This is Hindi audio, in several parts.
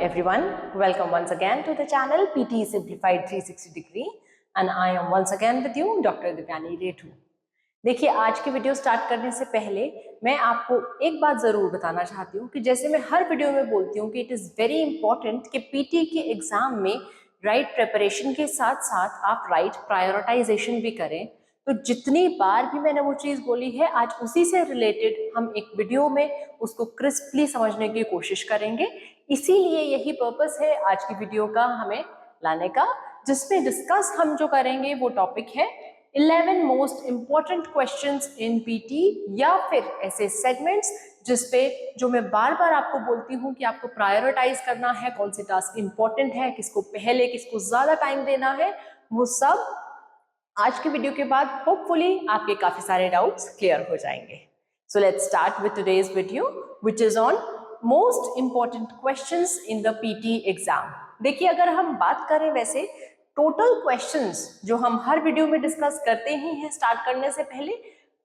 everyone, welcome once again to the channel PT Simplified 360 Degree and I am once again with you Dr. Divyani Retu। देखिए, आज की वीडियो स्टार्ट करने से पहले मैं आपको एक बात ज़रूर बताना चाहती हूँ कि जैसे मैं हर वीडियो में बोलती हूँ कि इट इज़ वेरी इंपॉर्टेंट कि पीटी के एग्ज़ाम में राइट प्रिपरेशन के साथ साथ आप राइट प्रायोरिटाइजेशन भी करें। तो जितनी बार भी मैंने वो चीज़ बोली है, आज उसी से रिलेटेड हम एक वीडियो में उसको क्रिस्पली समझने की कोशिश करेंगे। इसीलिए यही पर्पस है आज की वीडियो का हमें लाने का, जिसमें डिस्कस हम जो करेंगे वो टॉपिक है 11 most important questions in PT, या फिर ऐसे सेगमेंट्स जिसपे जो मैं बार बार आपको बोलती हूँ कि आपको प्रायोरिटाइज करना है, कौन से टास्क इंपॉर्टेंट है, किसको पहले किसको ज्यादा टाइम देना है, वो सब आज की वीडियो के बाद होपफुली आपके काफी सारे डाउट्स क्लियर हो जाएंगे। So let's start with today's video which is on most important questions in the PT exam. देखिए, अगर हम बात करें वैसे टोटल क्वेश्चंस जो हम हर वीडियो में डिस्कस करते ही हैं स्टार्ट करने से पहले,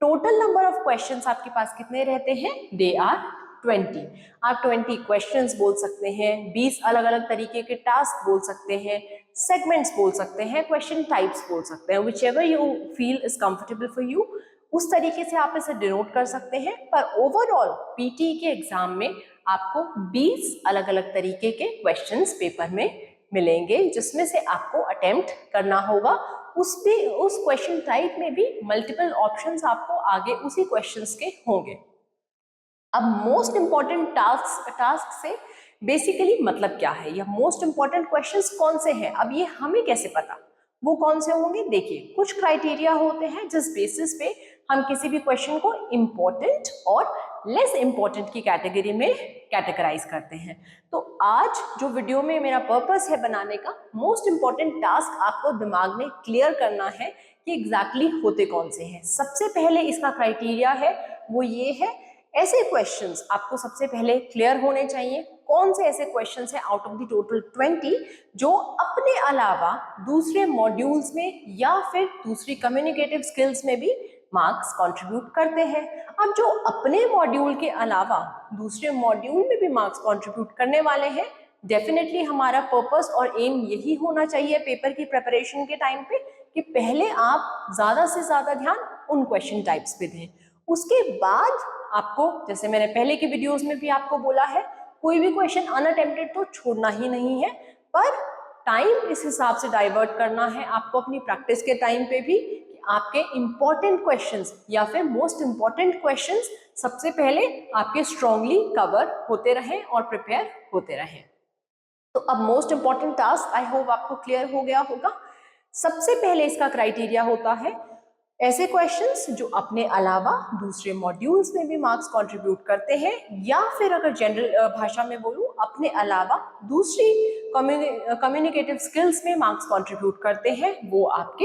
टोटल नंबर ऑफ क्वेश्चंस आपके पास कितने रहते हैं? They are 20। आप 20 क्वेश्चंस बोल सकते हैं, 20 अलग अलग तरीके के टास्क बोल सकते हैं, सेगमेंट्स बोल सकते हैं, क्वेश्चन टाइप्स बोल सकते हैं, which ever you feel is comfortable for you, उस तरीके से आप इसे डिनोट कर सकते हैं। पर ओवरऑल पीटी के एग्जाम में आपको 20 अलग अलग तरीके के क्वेश्चंस पेपर में मिलेंगे, जिसमें से आपको अटेम्प्ट करना होगा। उस क्वेश्चन टाइप में भी मल्टीपल ऑप्शंस आपको आगे उसी क्वेश्चंस के होंगे। अब मोस्ट इंपॉर्टेंट टास्क से बेसिकली मतलब क्या है, या मोस्ट इंपॉर्टेंट क्वेश्चंस कौन से हैं, अब ये हमें कैसे पता वो कौन से होंगे? देखिए, कुछ क्राइटेरिया होते हैं जिस बेसिस पे हम किसी भी क्वेश्चन को इंपॉर्टेंट और लेस इंपॉर्टेंट की कैटेगरी में कैटेगराइज करते हैं। तो आज जो वीडियो में मेरा पर्पस है बनाने का, मोस्ट इंपॉर्टेंट टास्क आपको दिमाग में क्लियर करना है कि एग्जैक्टली होते कौन से हैं। सबसे पहले इसका क्राइटेरिया है वो ये है, ऐसे क्वेश्चंस आपको सबसे पहले क्लियर होने चाहिए। कौन से ऐसे क्वेश्चंस हैं आउट ऑफ द टोटल 20 जो अपने अलावा दूसरे मॉड्यूल्स में या फिर दूसरी कम्युनिकेटिव स्किल्स में भी मार्क्स कंट्रीब्यूट करते हैं। अब जो अपने मॉड्यूल के अलावा दूसरे मॉड्यूल में भी मार्क्स कंट्रीब्यूट करने वाले हैं, डेफिनेटली हमारा पर्पस और एम यही होना चाहिए पेपर की प्रिपरेशन के टाइम पे कि पहले आप ज्यादा से ज्यादा ध्यान उन क्वेश्चन टाइप्स पे दें। उसके बाद आपको, जैसे मैंने पहले के वीडियोस में भी आपको बोला है, कोई भी क्वेश्चन अनअटेम्प्टेड तो छोड़ना ही नहीं है, पर टाइम इस हिसाब से डाइवर्ट करना है आपको अपनी प्रैक्टिस के टाइम पे भी कि आपके इंपॉर्टेंट क्वेश्चंस या फिर मोस्ट इंपॉर्टेंट क्वेश्चंस सबसे पहले आपके स्ट्रांगली कवर होते रहें और प्रिपेयर होते रहें। तो अब most important task I hope आपको क्लियर हो गया होगा। सबसे पहले इसका क्राइटेरिया होता है ऐसे क्वेश्चंस जो अपने अलावा दूसरे मॉड्यूल्स में भी मार्क्स कंट्रीब्यूट करते हैं, या फिर अगर जनरल भाषा में बोलूं, अपने अलावा दूसरी कम्युनिकेटिव स्किल्स में मार्क्स कंट्रीब्यूट करते हैं, वो आपके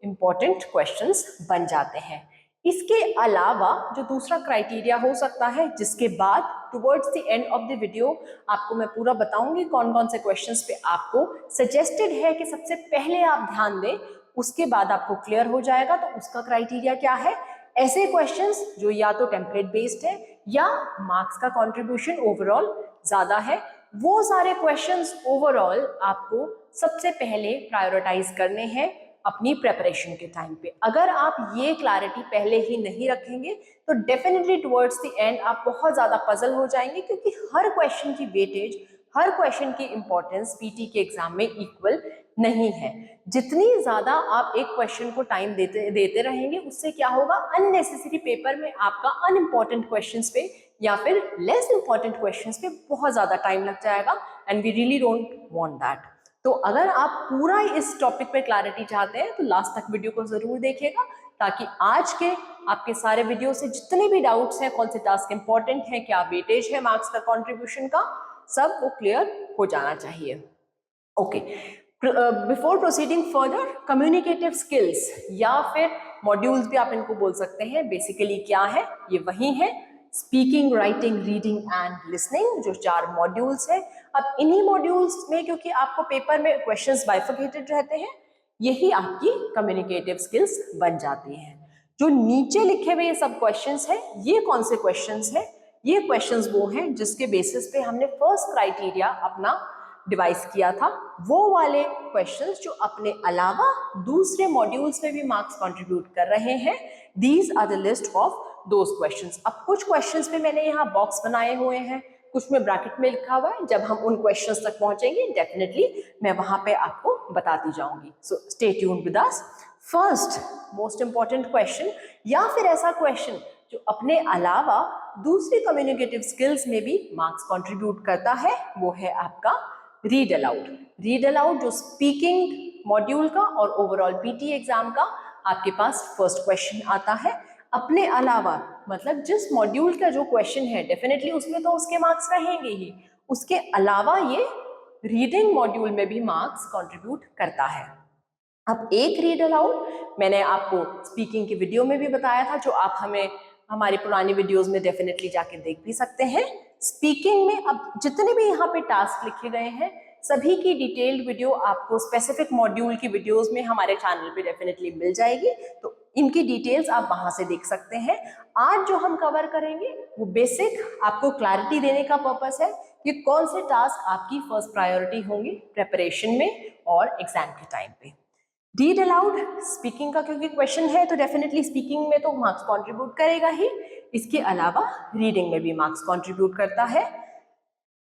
इंपॉर्टेंट क्वेश्चंस बन जाते हैं। इसके अलावा जो दूसरा क्राइटेरिया हो सकता है, जिसके बाद towards the end of the video आपको मैं पूरा बताऊंगी कौन कौन से क्वेश्चंस पे आपको सजेस्टेड है कि सबसे पहले आप ध्यान दें, उसके बाद आपको क्लियर हो जाएगा। तो उसका क्राइटेरिया क्या है? ऐसे क्वेश्चंस जो या तो टेम्पलेट बेस्ड है या मार्क्स का कंट्रीब्यूशन ओवरऑल ज्यादा है, वो सारे क्वेश्चंस ओवरऑल आपको सबसे पहले प्रायोरिटाइज करने हैं अपनी प्रिपरेशन के टाइम पे। अगर आप ये क्लैरिटी पहले ही नहीं रखेंगे तो डेफिनेटली टुवर्ड्स द एंड आप बहुत ज्यादा पजल हो जाएंगे, क्योंकि हर क्वेश्चन की वेटेज, हर क्वेश्चन की इंपॉर्टेंस पीटी के एग्जाम में इक्वल नहीं है। जितनी ज्यादा आप एक क्वेश्चन को टाइम देते रहेंगे, उससे क्या होगा, अननेसेसरी पेपर में आपका अनइम्पॉर्टेंट क्वेश्चंस पे या फिर लेस इंपॉर्टेंट क्वेश्चंस पे बहुत ज्यादा टाइम लग जाएगा, and we really don't want that. तो अगर आप पूरा इस टॉपिक पे क्लैरिटी चाहते हैं तो लास्ट तक वीडियो को जरूर देखिएगा, ताकि आज के आपके सारे वीडियो से जितने भी डाउट्स हैं, कौन से टास्क इंपॉर्टेंट है, क्या वेटेज है मार्क्स का कंट्रीब्यूशन का, सब वो क्लियर हो जाना चाहिए। Okay, before proceeding further, communicative skills या फिर मॉड्यूल्स भी आप इनको बोल सकते हैं, बेसिकली क्या है, ये वही है speaking, writing, reading and listening, जो 4 मॉड्यूल्स हैं। अब इन्हीं मॉड्यूल्स में, क्योंकि आपको पेपर में क्वेश्चंस बाइफरकेटेड रहते हैं, यही आपकी कम्युनिकेटिव स्किल्स बन जाती हैं। जो नीचे लिखे हुए ये सब क्वेश्चंस हैं, ये कौन से क्वेश्चंस हैं? ये क्वेश्चंस वो हैं जिसके बेसिस पे हमने फर्स्ट क्राइटेरिया अपना डिवाइस किया था। वो वाले क्वेश्चंस जो अपने अलावा दूसरे मॉड्यूल्स में भी मार्क्स कंट्रीब्यूट कर रहे हैं, these are the list of those questions. अब कुछ क्वेश्चंस पे मैंने यहाँ बॉक्स बनाए हुए हैं, कुछ में ब्रैकेट में लिखा हुआ है। जब हम उन क्वेश्चंस तक पहुंचेंगे डेफिनेटली मैं वहां पे आपको बताती जाऊंगी। So stay tuned with us. First most important question या फिर ऐसा क्वेश्चन जो अपने अलावा दूसरी कम्युनिकेटिव स्किल्स में भी मार्क्स कंट्रीब्यूट करता है, वो है आपका रीड अलाउड। रीड अलाउड जो स्पीकिंग मॉड्यूल का और ओवरऑल पीटी एग्जाम का आपके पास फर्स्ट क्वेश्चन आता है। अपने अलावा मतलब जिस मॉड्यूल का जो क्वेश्चन है डेफिनेटली उसमें तो उसके मार्क्स रहेंगे ही, उसके अलावा ये रीडिंग मॉड्यूल में भी मार्क्स कंट्रीब्यूट करता है। अब एक रीड अलाउड मैंने आपको स्पीकिंग की वीडियो में भी बताया था, जो आप हमें हमारी पुरानी वीडियोस में डेफिनेटली जाके देख भी सकते हैं। स्पीकिंग में अब जितने भी यहाँ पे टास्क लिखे गए हैं सभी की डिटेल्ड वीडियो आपको स्पेसिफिक मॉड्यूल की वीडियोस में हमारे चैनल पे डेफिनेटली मिल जाएगी, तो इनकी डिटेल्स आप वहां से देख सकते हैं। आज जो हम कवर करेंगे वो बेसिक आपको क्लैरिटी देने का पर्पस है कि कौन से टास्क आपकी फर्स्ट प्रायोरिटी होंगे प्रेपरेशन में और एग्जाम के टाइम पे। रीड अलाउड स्पीकिंग का क्योंकि क्वेश्चन है तो डेफिनेटली स्पीकिंग में तो मार्क्स कंट्रीब्यूट करेगा ही, इसके अलावा रीडिंग में भी मार्क्स कंट्रीब्यूट करता है।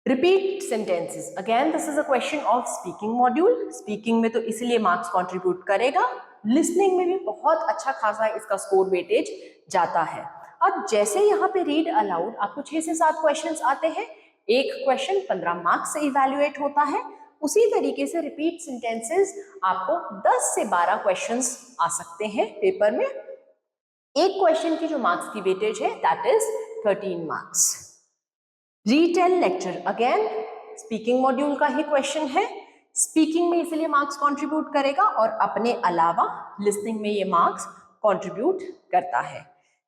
Repeat sentences, again this is a question of speaking module, speaking में तो इसलिए मार्क्स कंट्रीब्यूट करेगा। लिसनिंग में भी बहुत अच्छा खासा इसका स्कोर वेटेज जाता है। अब जैसे यहाँ पे रीड अलाउड आपको 6 से 7 क्वेश्चंस आते हैं, एक क्वेश्चन 15 मार्क्स से इवैल्यूएट होता है, उसी तरीके से रिपीट सेंटेंसेस आपको 10 से 12 क्वेश्चंस आ सकते हैं पेपर में। एक क्वेश्चन की जो मार्क्स की वेटेज है that is 13 marks. Retail lecture again speaking module का ही क्वेश्चन है, स्पीकिंग में इसलिए मार्क्स कंट्रीब्यूट करेगा और अपने अलावा लिसनिंग में ये मार्क्स कंट्रीब्यूट करता है।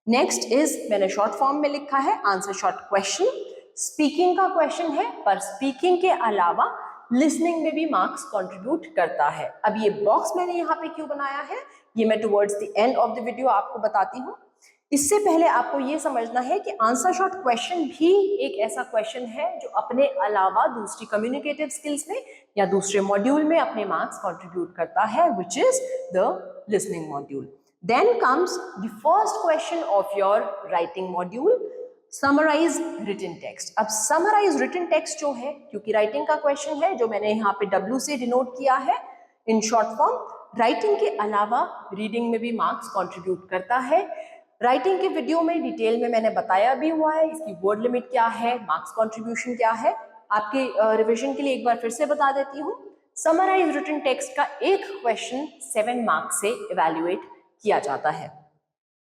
नेक्स्ट इज मैंने शॉर्ट फॉर्म में लिखा है आंसर शॉर्ट क्वेश्चन, स्पीकिंग का क्वेश्चन है पर स्पीकिंग के अलावा लिसनिंग में भी मार्क्स कंट्रीब्यूट करता है। अब ये बॉक्स मैंने यहाँ पे क्यों बनाया है ये मैं towards the end of the video आपको बताती हूँ। इससे पहले आपको ये समझना है कि आंसर शॉर्ट क्वेश्चन भी एक ऐसा क्वेश्चन है जो अपने अलावा दूसरी कम्युनिकेटिव स्किल्स में या दूसरे मॉड्यूल में अपने मार्क्स कंट्रीब्यूट करता है, which is the listening module. Then comes the first question of your writing module, summarize written text. अब समराइज रिटन टेक्स्ट जो है, क्योंकि राइटिंग का क्वेश्चन है जो मैंने यहाँ पे W से डिनोट किया है इन शॉर्ट फॉर्म, राइटिंग के अलावा रीडिंग में भी मार्क्स कंट्रीब्यूट करता है। राइटिंग के वीडियो में डिटेल में मैंने बताया भी हुआ है इसकी वर्ड लिमिट क्या है, मार्क्स कंट्रीब्यूशन क्या है। आपके रिवीजन के लिए एक बार फिर से बता देती हूँ, समराइज रिटन टेक्स्ट का एक क्वेश्चन 7 मार्क्स से इवैल्यूएट किया जाता है।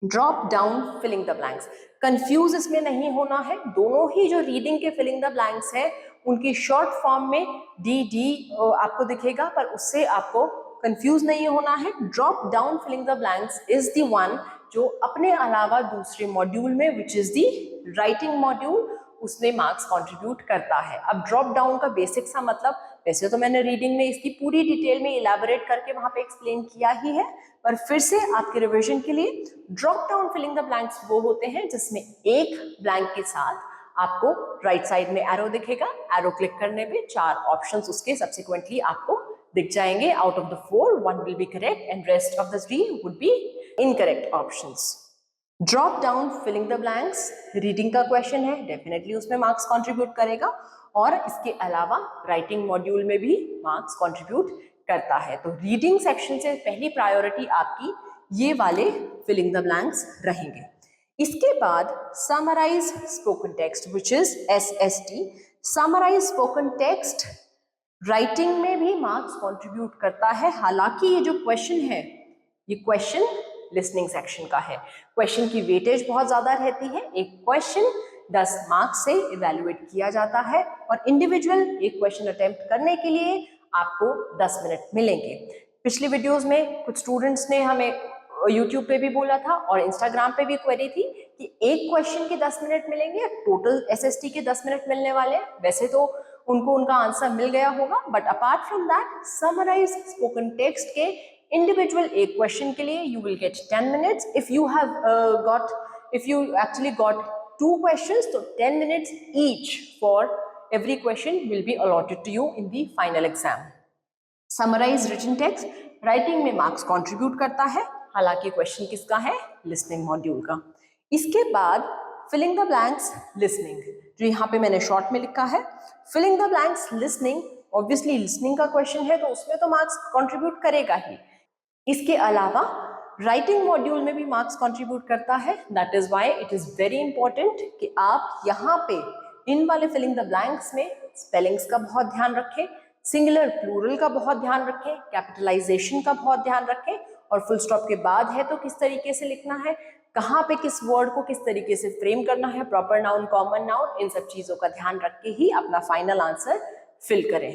Drop down filling the blanks, confuse इसमें नहीं होना है, दोनों ही जो रीडिंग के फिलिंग द ब्लैंक्स है उनकी शॉर्ट फॉर्म में डी आपको दिखेगा, पर उससे आपको कंफ्यूज नहीं होना है। Drop down filling the blanks is the one जो अपने अलावा दूसरे मॉड्यूल में which is the writing module उसमें मार्क्स कंट्रीब्यूट करता है। अब ड्रॉप डाउन का बेसिक सा मतलब, वैसे तो मैंने रीडिंग में इसकी पूरी डिटेल में इलैबोरेट करके वहां पे एक्सप्लेन किया ही है, पर फिर से आपके रिवीजन के लिए drop down filling the blanks वो होते हैं जिसमें एक ब्लैंक के साथ आपको राइट साइड में एरो दिखेगा, एरो क्लिक करने पे 4 ऑप्शंस उसके सब्सिक्वेंटली आपको दिख जाएंगे। Out of the 4 1 will be correct and rest of the 3 would be incorrect options. Drop down filling the blanks reading का क्वेश्चन है, डेफिनेटली उसमें मार्क्स कंट्रीब्यूट करेगा और इसके अलावा राइटिंग मॉड्यूल में भी मार्क्स कंट्रीब्यूट करता है। तो रीडिंग सेक्शन से पहली प्रायोरिटी आपकी ये वाले फिलिंग द ब्लैंक्स रहेंगे। इसके बाद summarize spoken text which is SST। Summarize spoken text writing में भी मार्क्स कंट्रीब्यूट करता है, हालांकि ये जो क्वेश्चन है ये क्वेश्चन लिसनिंग सेक्शन का है, क्वेश्चन की वेटेज बहुत ज्यादा रहती है, एक क्वेश्चन 10 मार्क्स से इवैल्यूएट किया जाता है और इंडिविजुअल एक क्वेश्चन अटेम्प्ट करने के लिए आपको 10 मिनट मिलेंगे। पिछली वीडियोस में कुछ स्टूडेंट्स ने हमें YouTube पे भी बोला था और Instagram पे भी क्वेरी थी कि एक क्वेश्चन के 10 मिनट मिलेंगे, टोटल SST के 10 मिनट मिलने वाले हैं। वैसे तो उनको उनका आंसर मिल गया होगा, but apart from that summarise spoken text के इंडिविजुअल एक क्वेश्चन के लिए you will get 10 minutes. If you actually got 2 questions, so 10 minutes each for every question will be allotted to you in the final exam. Summarize written text, writing में मार्क्स कंट्रीब्यूट करता है, हालांकि क्वेश्चन किसका है, लिसनिंग मॉड्यूल का. इसके बाद फिलिंग द ब्लैंक्स लिसनिंग, जो यहाँ पे मैंने शॉर्ट में लिखा है. Filling the blanks listening, obviously listening का क्वेश्चन है तो उसमें तो मार्क्स कंट्रीब्यूट करेगा ही. इसके अलावा राइटिंग मॉड्यूल में भी मार्क्स कंट्रीब्यूट करता है. That is why it is very important कि आप यहाँ पे इन वाले फिलिंग द ब्लैंक्स में स्पेलिंग्स का बहुत ध्यान रखें, सिंगुलर प्लूरल का बहुत ध्यान रखें, कैपिटलाइजेशन का बहुत ध्यान रखें, और फुल स्टॉप के बाद है तो किस तरीके से लिखना है, कहाँ पे किस वर्ड को किस तरीके से फ्रेम करना है, प्रॉपर नाउन, कॉमन नाउन, इन सब चीजों का ध्यान रख के ही अपना फाइनल आंसर फिल करें.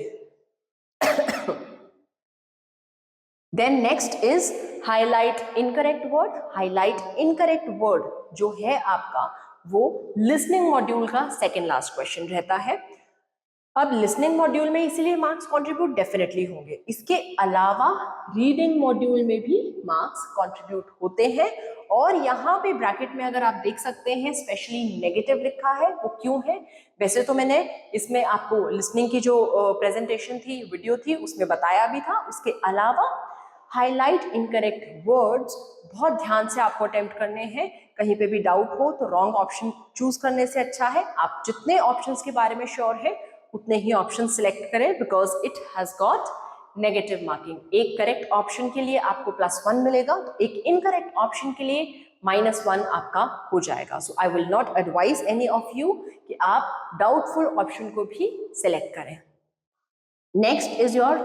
Then next is highlight incorrect word. Highlight incorrect word जो है आपका वो listening मॉड्यूल का सेकेंड लास्ट क्वेश्चन रहता है. अब लिसनिंग मॉड्यूल में इसीलिए मार्क्स कंट्रीब्यूट डेफिनेटली होंगे. इसके अलावा रीडिंग मॉड्यूल में भी मार्क्स कंट्रीब्यूट होते हैं, और यहाँ पे ब्रैकेट में अगर आप देख सकते हैं स्पेशली नेगेटिव लिखा है. वो क्यों है? वैसे तो मैंने इसमें आपको लिसनिंग की जो प्रेजेंटेशन थी, वीडियो थी, उसमें बताया भी था. उसके अलावा हाईलाइट इनकरेक्ट वर्ड्स बहुत ध्यान से आपको अटेम्प्ट करने हैं. कहीं पे भी डाउट हो तो रॉन्ग ऑप्शन चूज करने से अच्छा है आप जितने ऑप्शंस के बारे में श्योर है उतने ही ऑप्शन सिलेक्ट करें, because it has got negative marking. एक करेक्ट ऑप्शन के लिए आपको +1 मिलेगा, तो एक इनकरेक्ट ऑप्शन के लिए -1 आपका हो जाएगा. So I will not advise any of you कि आप डाउटफुल ऑप्शन को भी सिलेक्ट करें. Next is your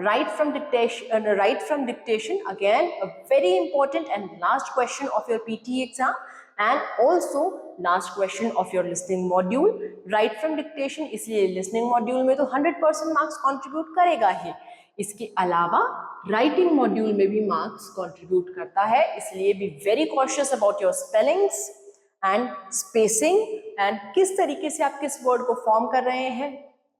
write from dictation. Again, a very important and last question of your PT exam, and also last question of your listening module. Write from dictation इसलिए listening module में तो 100% marks contribute करेगा ही. इसके अलावा writing module में भी marks contribute करता है, इसलिए be very cautious about your spellings and spacing and किस तरीके से आप किस word को form कर रहे हैं,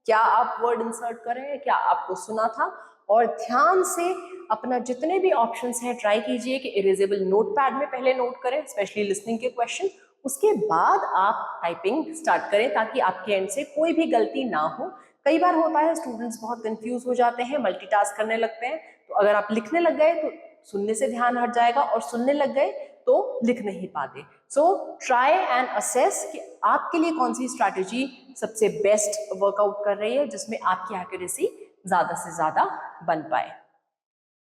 क्या आप वर्ड इंसर्ट कर रहे हैं, क्या आपको सुना था. और ध्यान से अपना जितने भी ऑप्शंस हैं ट्राई कीजिए कि इरेजेबल नोटपैड में पहले नोट करें, स्पेशली लिसनिंग के क्वेश्चन. उसके बाद आप टाइपिंग स्टार्ट करें ताकि आपके एंड से कोई भी गलती ना हो. कई बार होता है स्टूडेंट्स बहुत कंफ्यूज हो जाते हैं, मल्टीटास्क करने लगते हैं, तो अगर आप लिखने लग गए तो सुनने से ध्यान हट जाएगा, और सुनने लग गए तो लिख नहीं पाते. सो ट्राई एंड असेस कि आपके लिए कौन सी स्ट्रैटेजी सबसे बेस्ट वर्कआउट कर रही है, जिसमें आपकी एक्यूरेसी ज्यादा से ज्यादा बन पाए.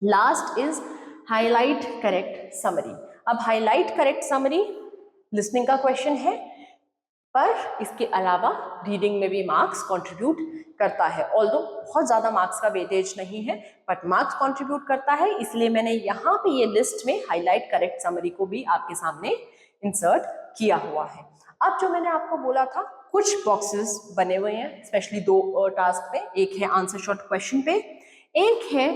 Last is highlight correct summary. अब हाईलाइट करेक्ट समरी लिसनिंग का क्वेश्चन है, पर इसके अलावा रीडिंग में भी मार्क्स कंट्रीब्यूट करता है. ऑल्दो बहुत ज्यादा मार्क्स का वेटेज नहीं है, बट मार्क्स कंट्रीब्यूट करता है, इसलिए मैंने यहाँ पे ये लिस्ट में हाईलाइट करेक्ट समरी को भी आपके सामने इंसर्ट किया हुआ है. अब जो मैंने आपको बोला था कुछ बॉक्सेस बने हुए हैं, स्पेशली 2 टास्क पे. एक है आंसर शॉर्ट क्वेश्चन पे, एक है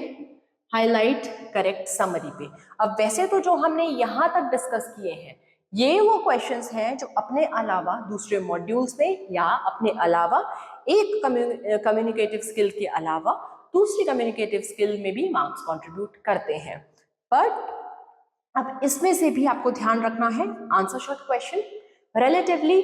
हाईलाइट करेक्ट समरी पे. अब वैसे तो जो हमने यहाँ तक डिस्कस किए हैं ये वो क्वेश्चंस हैं जो अपने अलावा दूसरे मॉड्यूल्स में या अपने अलावा एक कम्युनिकेटिव स्किल के अलावा दूसरी कम्युनिकेटिव स्किल में भी मार्क्स कंट्रीब्यूट करते हैं. बट अब इसमें से भी आपको ध्यान रखना है answer short question relatively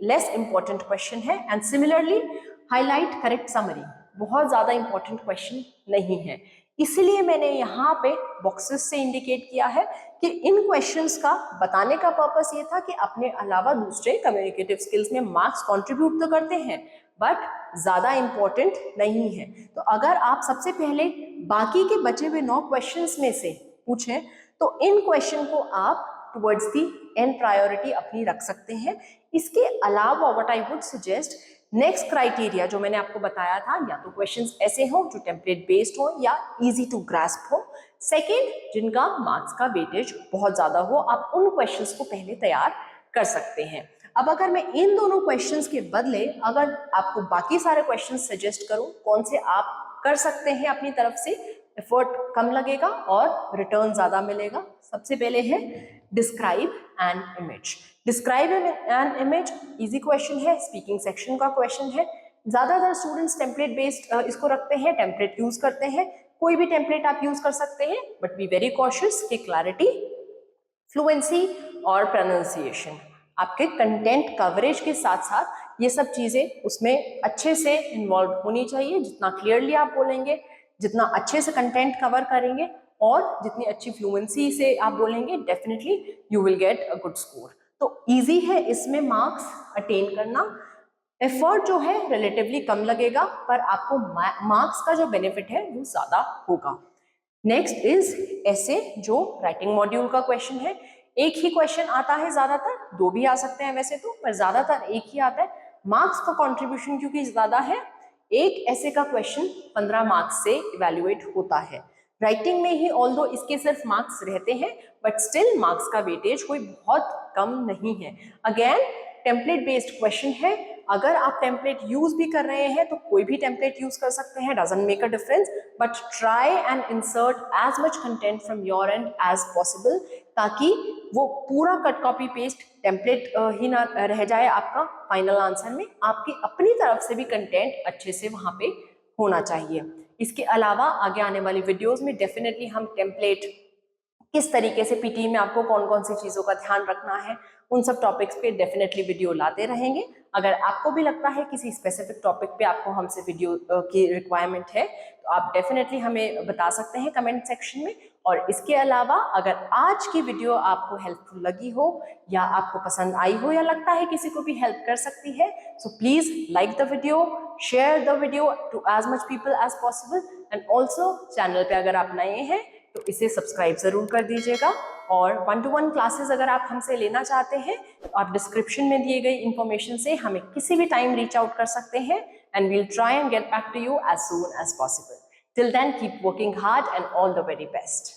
less important question है, and similarly highlight correct summary बहुत ज्यादा इंपॉर्टेंट क्वेश्चन नहीं है. इसलिए मैंने यहाँ पे बॉक्सेस से इंडिकेट किया है कि इन क्वेश्चंस का बताने का पर्पस ये था कि अपने अलावा दूसरे कम्युनिकेटिव स्किल्स में मार्क्स कंट्रीब्यूट तो करते हैं बट ज्यादा इंपॉर्टेंट नहीं है. तो अगर आप सबसे पहले बाकी के बचे हुए 9 क्वेश्चंस में से पूछें तो इन क्वेश्चन को आप टुवर्ड्स दी एंड प्रायोरिटी अपनी रख सकते हैं. इसके अलावा what I would suggest, next criteria जो मैंने आपको बताया था, या तो क्वेश्चंस ऐसे हो जो टेम्पलेट बेस्ड हो या इजी टू ग्रास्प हो. सेकेंड, जिनका मार्क्स का वेटेज बहुत ज्यादा हो, आप उन क्वेश्चंस को पहले तैयार कर सकते हैं. अब अगर मैं इन दोनों क्वेश्चंस के बदले अगर आपको बाकी सारे क्वेश्चंस सजेस्ट करूं कौन से आप कर सकते हैं अपनी तरफ से, एफर्ट कम लगेगा और रिटर्न ज्यादा मिलेगा. सबसे पहले है describe an image. Describe an image easy question है, स्पीकिंग सेक्शन का क्वेश्चन है. ज्यादातर स्टूडेंट्स टेम्पलेट बेस्ड इसको रखते हैं, टेम्पलेट यूज करते हैं. कोई भी टेम्पलेट आप यूज कर सकते हैं, बट बी वेरी कॉशियस कि क्लैरिटी, फ्लुएंसी और प्रोनाउंसिएशन आपके कंटेंट कवरेज के साथ साथ ये सब चीजें उसमें अच्छे से इन्वॉल्व होनी चाहिए। जितना क्लियरली आप बोलेंगे, जितना अच्छे से कंटेंट कवर करेंगे और जितनी अच्छी फ्लुएंसी से आप बोलेंगे, definitely you will get a good score. तो इजी है इसमें मार्क्स अटेन करना। एफर्ट जो है रिलेटिवली कम लगेगा, पर आपको मार्क्स का जो बेनिफिट है वो ज्यादा होगा। नेक्स्ट इज ऐसे, जो राइटिंग मॉड्यूल का क्वेश्चन है। एक ही क्वेश्चन आता है, ज्यादातर 2 भी आ सकते हैं वैसे तो, पर ज्यादातर एक ही आता है। मार्क्स का कंट्रीब्यूशन क्योंकि ज्यादा है, एक ऐसे का क्वेश्चन 15 मार्क्स से इवेल्युएट होता है। राइटिंग में ही ऑल्दो इसके सिर्फ मार्क्स रहते हैं, बट स्टिल मार्क्स का वेटेज कोई बहुत कम नहीं है। अगेन टेम्पलेट बेस्ड क्वेश्चन है। अगर आप टेम्पलेट यूज भी कर रहे हैं तो कोई भी टेम्पलेट यूज कर सकते हैं, doesn't make a difference, but try and insert as much content from your end as possible, ताकि वो पूरा कट कॉपी पेस्ट टेम्पलेट ही ना रह जाए आपका फाइनल आंसर में। आपकी अपनी तरफ से भी कंटेंट अच्छे से वहां पे होना चाहिए। इसके अलावा आगे आने वाली वीडियोस में डेफिनेटली हम टेम्पलेट किस तरीके से पीटी में आपको कौन कौन सी चीजों का ध्यान रखना है, उन सब टॉपिक्स पे डेफिनेटली वीडियो लाते रहेंगे। अगर आपको भी लगता है किसी स्पेसिफिक टॉपिक पे आपको हमसे वीडियो की रिक्वायरमेंट है, तो आप डेफिनेटली हमें बता सकते हैं कमेंट सेक्शन में। और इसके अलावा अगर आज की वीडियो आपको हेल्पफुल लगी हो या आपको पसंद आई हो या लगता है किसी को भी हेल्प कर सकती है, so please like the video, share the video to as much people as possible, and also channel पे अगर आप नए हैं तो इसे सब्सक्राइब जरूर कर दीजिएगा। और 1-to-1 क्लासेस अगर आप हमसे लेना चाहते हैं तो आप डिस्क्रिप्शन में दिए गई इंफॉर्मेशन से हमें किसी भी टाइम रीच आउट कर सकते हैं, and we'll try and get back to you as soon as possible. Till then keep working hard and all the very best.